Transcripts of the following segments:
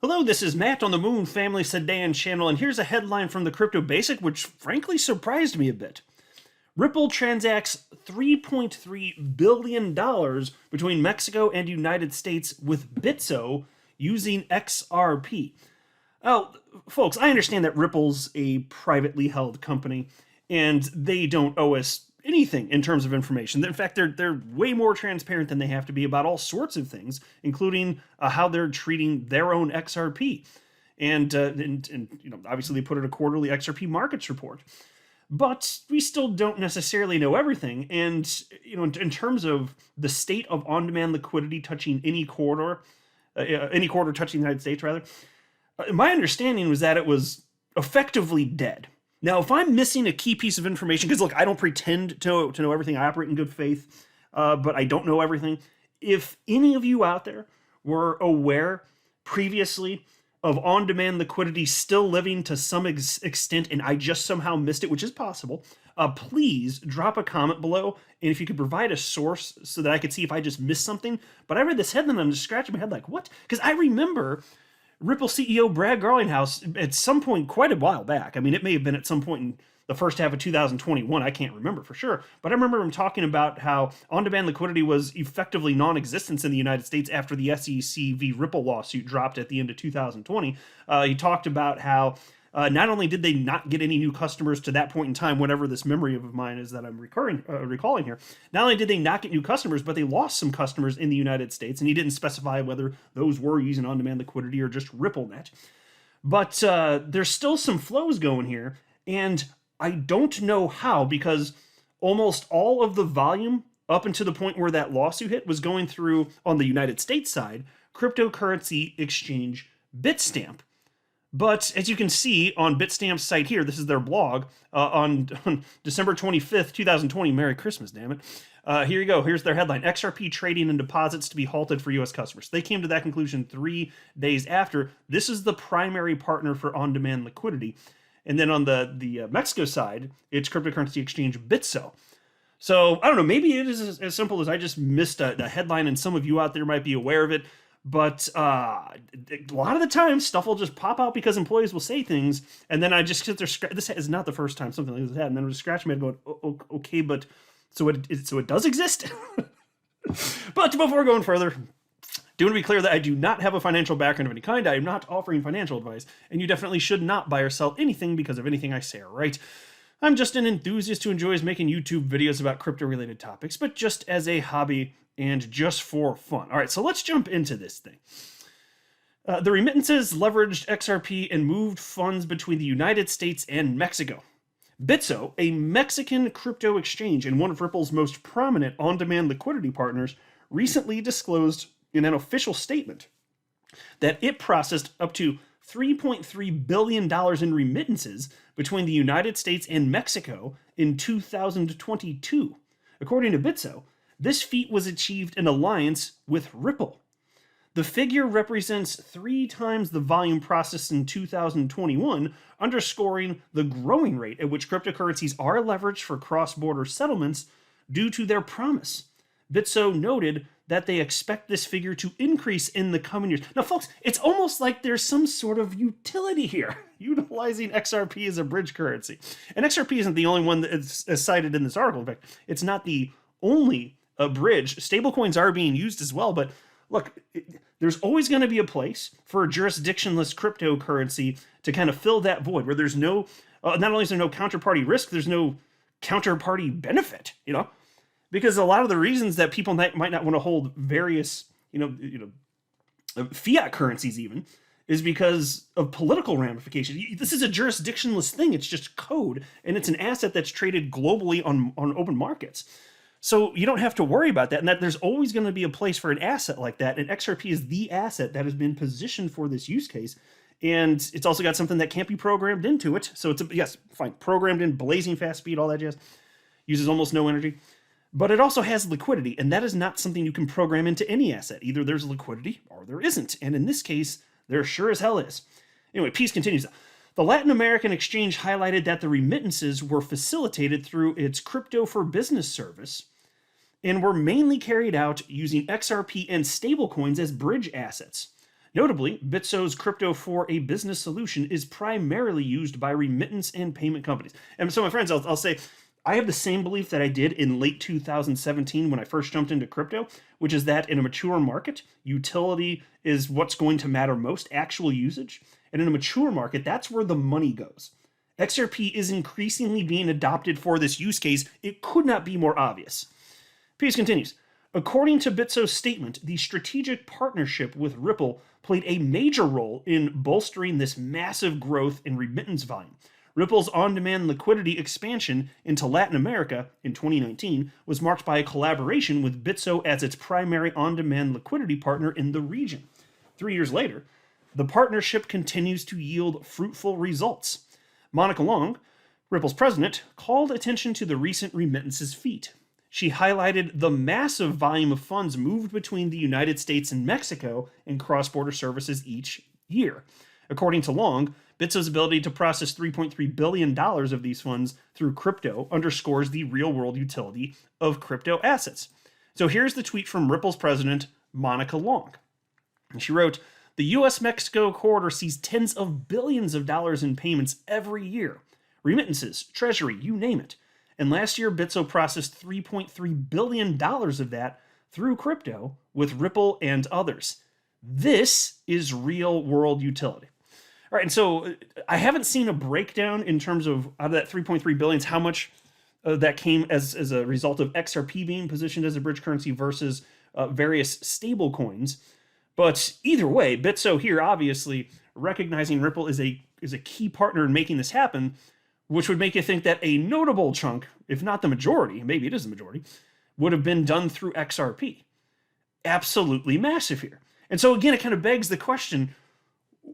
Hello, this is Matt on the Moon Family Sedan channel, and here's a headline from the Crypto Basic, which frankly surprised me a bit. Ripple transacts $3.3 billion between Mexico and United States with Bitso using XRP. Oh, folks, I understand that Ripple's a privately held company, and they don't owe us anything in terms of information. In fact, they're way more transparent than they have to be about all sorts of things, including how they're treating their own XRP. And obviously they put in a quarterly XRP markets report. But we still don't necessarily know everything. And in terms of the state of on-demand liquidity touching any corridor touching the United States, rather, my understanding was that it was effectively dead. Now, if I'm missing a key piece of information, because look, I don't pretend to know everything. I operate in good faith, but I don't know everything. If any of you out there were aware previously of on-demand liquidity still living to some extent, and I just somehow missed it, which is possible, please drop a comment below, and if you could provide a source so that I could see if I just missed something. But I read this headline, and I'm just scratching my head like, what? Because I remember Ripple CEO Brad Garlinghouse at some point quite a while back. I mean, it may have been at some point in the first half of 2021. I can't remember for sure. But I remember him talking about how on-demand liquidity was effectively non-existent in the United States after the SEC v. Ripple lawsuit dropped at the end of 2020. He talked about how not only did they not get any new customers to that point in time, whatever this memory of mine is that I'm recalling here, not only did they not get new customers, but they lost some customers in the United States, and he didn't specify whether those were using on-demand liquidity or just RippleNet. But there's still some flows going here, and I don't know how, because almost all of the volume up until the point where that lawsuit hit was going through, on the United States side, cryptocurrency exchange Bitstamp. But as you can see on Bitstamp's site here, this is their blog, on December 25th, 2020, Merry Christmas, damn it. Here you go, here's their headline, XRP trading and deposits to be halted for US customers. They came to that conclusion 3 days after. This is the primary partner for on-demand liquidity. And then on the Mexico side, it's cryptocurrency exchange Bitso. So, I don't know, maybe it is as simple as I just missed a headline and some of you out there might be aware of it. But a lot of the time, stuff will just pop out because employees will say things, and then I just sit there. This is not the first time something like this happened. And then I just scratch my head, going, "Okay, but so it does exist." But before going further, do want to be clear that I do not have a financial background of any kind. I am not offering financial advice, and you definitely should not buy or sell anything because of anything I say or write. I'm just an enthusiast who enjoys making YouTube videos about crypto-related topics, but just as a hobby and just for fun. All right, so let's jump into this thing. The remittances leveraged XRP and moved funds between the United States and Mexico. Bitso, a Mexican crypto exchange and one of Ripple's most prominent on-demand liquidity partners, recently disclosed in an official statement that it processed up to $3.3 billion in remittances between the United States and Mexico in 2022. According to Bitso, this feat was achieved in alliance with Ripple. The figure represents 3 times the volume processed in 2021, underscoring the growing rate at which cryptocurrencies are leveraged for cross-border settlements due to their promise. Bitso noted that they expect this figure to increase in the coming years. Now, folks, it's almost like there's some sort of utility here, utilizing XRP as a bridge currency. And XRP isn't the only one that is cited in this article. In fact, it's not the only bridge. Stablecoins are being used as well, but look, there's always going to be a place for a jurisdictionless cryptocurrency to kind of fill that void where there's no, not only is there no counterparty risk, there's no counterparty benefit, because a lot of the reasons that people might not want to hold various, fiat currencies even, is because of political ramifications. This is a jurisdictionless thing. It's just code, and it's an asset that's traded globally on open markets. So you don't have to worry about that, and that there's always going to be a place for an asset like that, and XRP is the asset that has been positioned for this use case, and it's also got something that can't be programmed into it. So it's, yes, fine, programmed in, blazing fast speed, all that jazz, uses almost no energy. But it also has liquidity, and that is not something you can program into any asset. Either there's liquidity or there isn't, and in this case, there sure as hell is. Anyway, piece continues. The Latin American exchange highlighted that the remittances were facilitated through its Crypto for Business service and were mainly carried out using XRP and stablecoins as bridge assets. Notably, Bitso's crypto for a business solution is primarily used by remittance and payment companies. And so, my friends, I'll say I have the same belief that I did in late 2017 when I first jumped into crypto, which is that in a mature market, utility is what's going to matter most, actual usage. And in a mature market, that's where the money goes. XRP is increasingly being adopted for this use case. It could not be more obvious. Piece continues. According to Bitso's statement, the strategic partnership with Ripple played a major role in bolstering this massive growth in remittance volume. Ripple's on-demand liquidity expansion into Latin America in 2019 was marked by a collaboration with Bitso as its primary on-demand liquidity partner in the region. 3 years later, the partnership continues to yield fruitful results. Monica Long, Ripple's president, called attention to the recent remittances feat. She highlighted the massive volume of funds moved between the United States and Mexico in cross-border services each year. According to Long, Bitso's ability to process $3.3 billion of these funds through crypto underscores the real-world utility of crypto assets. So here's the tweet from Ripple's president, Monica Long. And she wrote, "The U.S.-Mexico corridor sees tens of billions of dollars in payments every year. Remittances, treasury, you name it. And last year, Bitso processed $3.3 billion of that through crypto with Ripple and others. This is real-world utility." All right, and so I haven't seen a breakdown in terms of out of that 3.3 billion, how much that came as a result of XRP being positioned as a bridge currency versus various stable coins. But either way, Bitso here obviously recognizing Ripple is a key partner in making this happen, which would make you think that a notable chunk, if not the majority, maybe it is the majority, would have been done through XRP. Absolutely massive here. And so again, it kind of begs the question,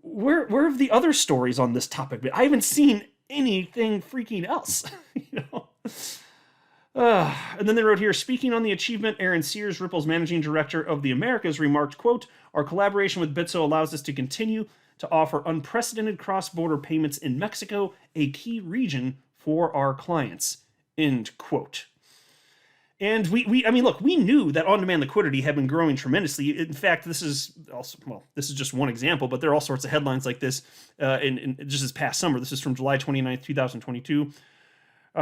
where have the other stories on this topic been? I haven't seen anything freaking else. And then they wrote here, speaking on the achievement, Aaron Sears, Ripple's managing director of the Americas, remarked, quote, "Our collaboration with Bitso allows us to continue to offer unprecedented cross-border payments in Mexico, a key region for our clients," end quote. And we knew that on-demand liquidity had been growing tremendously. In fact, this is just one example, but there are all sorts of headlines like this in just this past summer. This is from July 29th, 2022.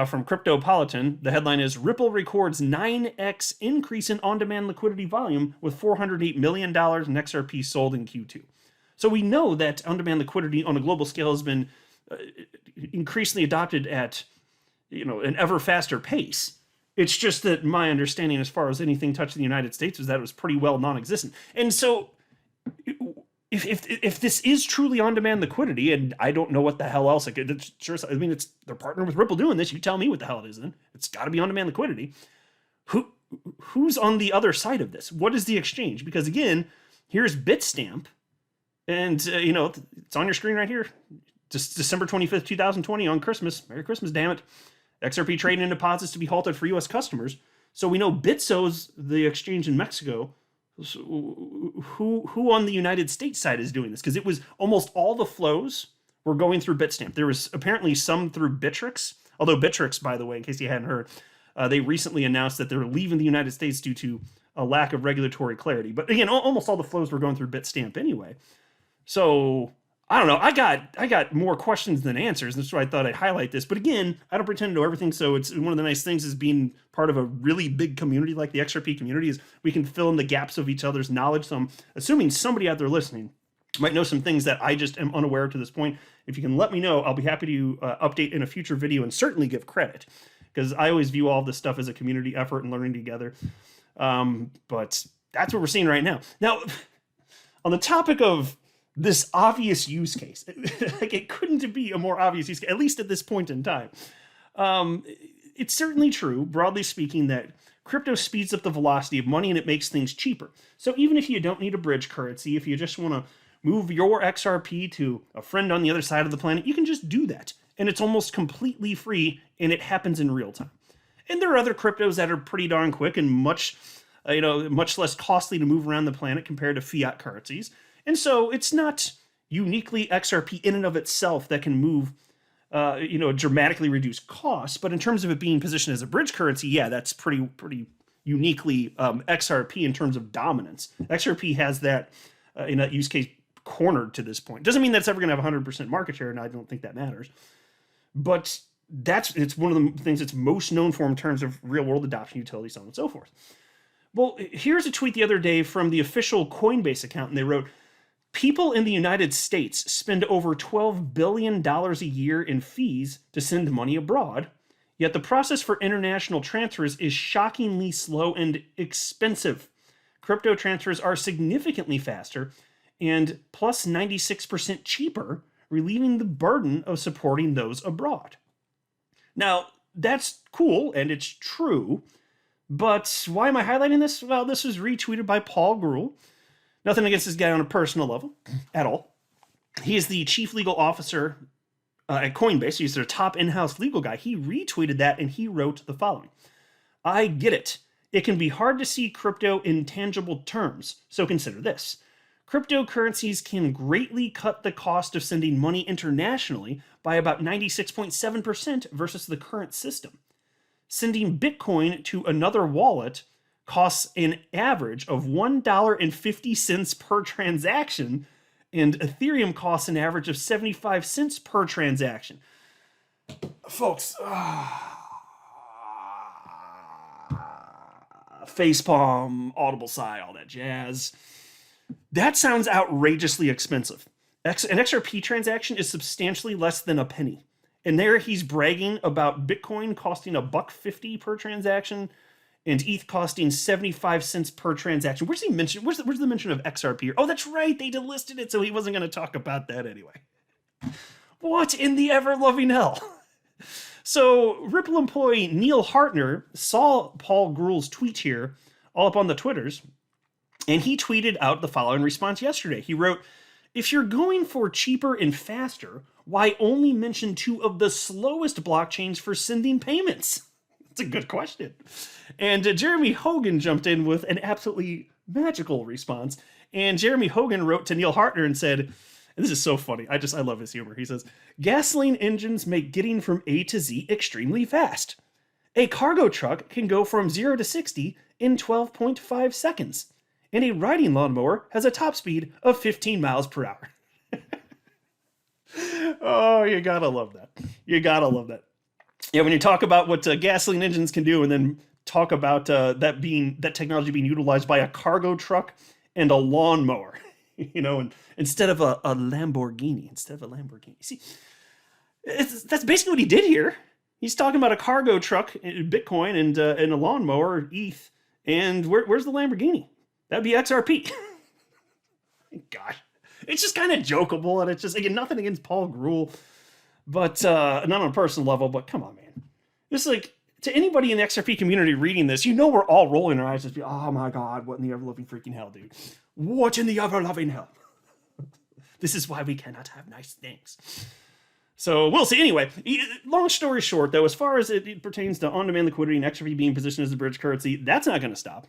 From Cryptopolitan, the headline is, "Ripple records 9x increase in on-demand liquidity volume with $408 million in XRP sold in Q2. So we know that on-demand liquidity on a global scale has been increasingly adopted at an ever faster pace. It's just that my understanding as far as anything touching the United States was that it was pretty well non-existent. And so if this is truly on-demand liquidity, and I don't know what the hell else, they're partnering with Ripple doing this. You tell me what the hell it is then. It's got to be on-demand liquidity. Who's on the other side of this? What is the exchange? Because again, here's Bitstamp, and it's on your screen right here. Just December 25th, 2020 on Christmas. Merry Christmas, damn it. XRP trading and deposits to be halted for U.S. customers. So we know Bitso's the exchange in Mexico. So who on the United States side is doing this? Because it was almost all the flows were going through Bitstamp. There was apparently some through Bittrex. Although Bittrex, by the way, in case you hadn't heard, they recently announced that they're leaving the United States due to a lack of regulatory clarity. But again, almost all the flows were going through Bitstamp anyway. So I don't know. I got more questions than answers. That's why I thought I'd highlight this. But again, I don't pretend to know everything. So it's one of the nice things is being part of a really big community like the XRP community is we can fill in the gaps of each other's knowledge. So I'm assuming somebody out there listening might know some things that I just am unaware of to this point. If you can let me know, I'll be happy to update in a future video and certainly give credit because I always view all of this stuff as a community effort and learning together. But that's what we're seeing right now. Now, on the topic of this obvious use case, like it couldn't be a more obvious use case, at least at this point in time. It's certainly true, broadly speaking, that crypto speeds up the velocity of money and it makes things cheaper. So even if you don't need a bridge currency, if you just want to move your XRP to a friend on the other side of the planet, you can just do that. And it's almost completely free and it happens in real time. And there are other cryptos that are pretty darn quick and much less costly to move around the planet compared to fiat currencies. And so it's not uniquely XRP in and of itself that can move, dramatically reduce costs. But in terms of it being positioned as a bridge currency, yeah, that's pretty uniquely XRP in terms of dominance. XRP has that in that use case cornered to this point. Doesn't mean that's ever going to have 100% market share, and I don't think that matters. But it's one of the things it's most known for in terms of real-world adoption, utility, so on and so forth. Well, here's a tweet the other day from the official Coinbase account, and they wrote, people in the United States spend over $12 billion a year in fees to send money abroad, yet the process for international transfers is shockingly slow and expensive. Crypto transfers are significantly faster and plus 96% cheaper, relieving the burden of supporting those abroad. Now, that's cool, and it's true, but why am I highlighting this? Well, this was retweeted by Paul Grewal. Nothing against this guy on a personal level at all. He is the chief legal officer at Coinbase. He's their top in-house legal guy. He retweeted that, and he wrote the following. I get it. It can be hard to see crypto in tangible terms, so consider this. Cryptocurrencies can greatly cut the cost of sending money internationally by about 96.7% versus the current system. Sending Bitcoin to another wallet costs an average of $1.50 per transaction, and Ethereum costs an average of 75 cents per transaction. Folks, facepalm, audible sigh, all that jazz. That sounds outrageously expensive. An XRP transaction is substantially less than a penny. And there he's bragging about Bitcoin costing $1.50 per transaction and ETH costing 75 cents per transaction. Where's the mention of XRP? Oh, that's right. They delisted it, so he wasn't going to talk about that anyway. What in the ever-loving hell? So Ripple employee Neil Hartner saw Paul Grewal's tweet here all up on the Twitters, and he tweeted out the following response yesterday. He wrote, if you're going for cheaper and faster, why only mention two of the slowest blockchains for sending payments? That's a good question. And Jeremy Hogan jumped in with an absolutely magical response. And Jeremy Hogan wrote to Neil Hartner and said, and this is so funny, I love his humor. He says, gasoline engines make getting from A to Z extremely fast. A cargo truck can go from 0 to 60 in 12.5 seconds. And a riding lawnmower has a top speed of 15 miles per hour. Oh, you gotta love that. You gotta love that. Yeah, when you talk about what gasoline engines can do, and then talk about that technology being utilized by a cargo truck and a lawnmower, and instead of a Lamborghini, See, that's basically what he did here. He's talking about a cargo truck, Bitcoin, and a lawnmower, ETH, and where's the Lamborghini? That'd be XRP. Gosh. It's just kind of jokeable, and it's just, again, nothing against Paul Grewal, but not on a personal level, but come on, man. This is like, to anybody in the XRP community reading this, we're all rolling our eyes, just be, oh my God, what in the ever-loving freaking hell, dude? What in the ever-loving hell? This is why we cannot have nice things. So we'll see. Anyway, long story short, though, as far as it pertains to on-demand liquidity and XRP being positioned as a bridge currency, that's not going to stop.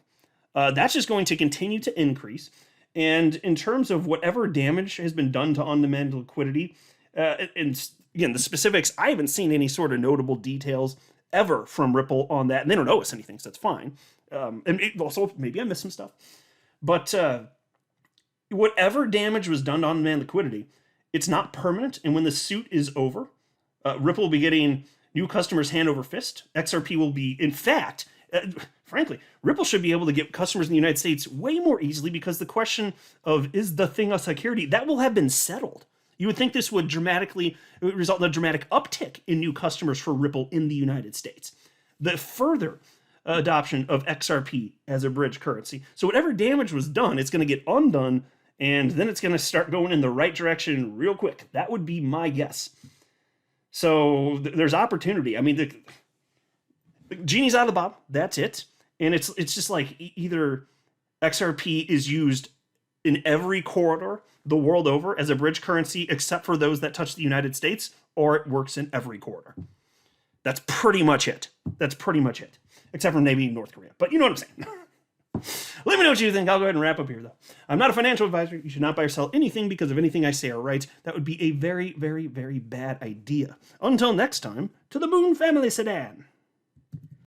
That's just going to continue to increase. And in terms of whatever damage has been done to on-demand liquidity, and again, the specifics, I haven't seen any sort of notable details ever from Ripple on that. And they don't owe us anything, so that's fine. And also, maybe I missed some stuff. But whatever damage was done to on-demand liquidity, it's not permanent. And when the suit is over, Ripple will be getting new customers hand over fist. XRP will be, in fact, frankly, Ripple should be able to get customers in the United States way more easily, because the question of, is the thing a security, that will have been settled. You would think this would result in a dramatic uptick in new customers for Ripple in the United States. The further adoption of XRP as a bridge currency. So whatever damage was done, it's going to get undone, and then it's going to start going in the right direction real quick. That would be my guess. So there's opportunity. I mean, the genie's out of the bottle. That's it. And it's just like either XRP is used in every corridor the world over as a bridge currency, except for those that touch the United States, or it works in every corridor. That's pretty much it. Except for maybe North Korea. But you know what I'm saying. Let me know what you think. I'll go ahead and wrap up here, though. I'm not a financial advisor. You should not buy or sell anything because of anything I say or write. That would be a very, very, very bad idea. Until next time, to the Moon Family Sedan.